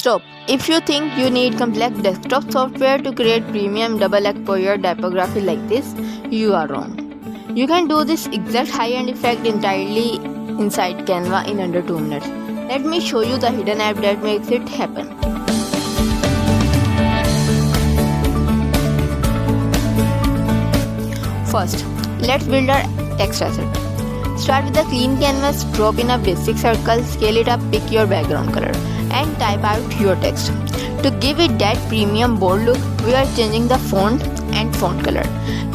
Stop. If you think you need complex desktop software to create premium double exposure typography like this, you are wrong. You can do this exact high-end effect entirely inside Canva in under 2 minutes. Let me show you the hidden app that makes it happen. First, let's build our text asset. Start with a clean canvas, drop in a basic circle, scale it up, pick your background color, and type out your text. To give it that premium bold look, we are changing the font and font color,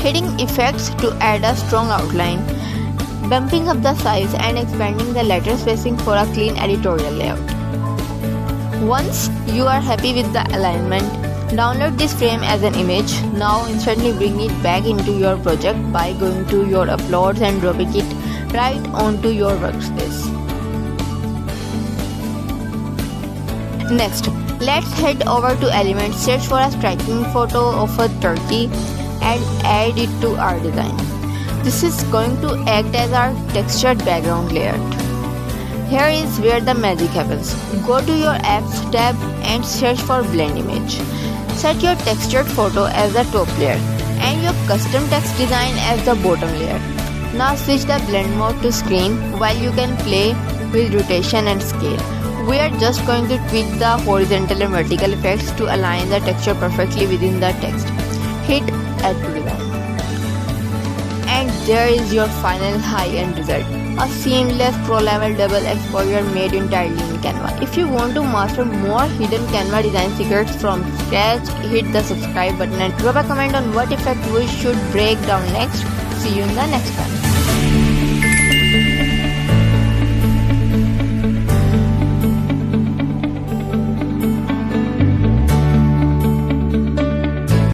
hitting effects to add a strong outline, bumping up the size and expanding the letter spacing for a clean editorial layout. Once you are happy with the alignment, download this frame as an image. Now instantly bring it back into your project by going to your uploads and dropping it right onto your workspace. Next, let's head over to Elements, search for a striking photo of a turkey and add it to our design. This is going to act as our textured background layout. Here is where the magic happens. Go to your Apps tab and search for Blend Image. Set your textured photo as the top layer and your custom text design as the bottom layer. Now switch the blend mode to screen while you can play with rotation and scale. We are just going to tweak the horizontal and vertical effects to align the texture perfectly within the text. Hit Add to Design. And there is your final high-end result. A seamless pro-level double exposure made entirely in Canva. If you want to master more hidden Canva design secrets from scratch, hit the subscribe button and drop a comment on what effect we should break down next. See you in the next one.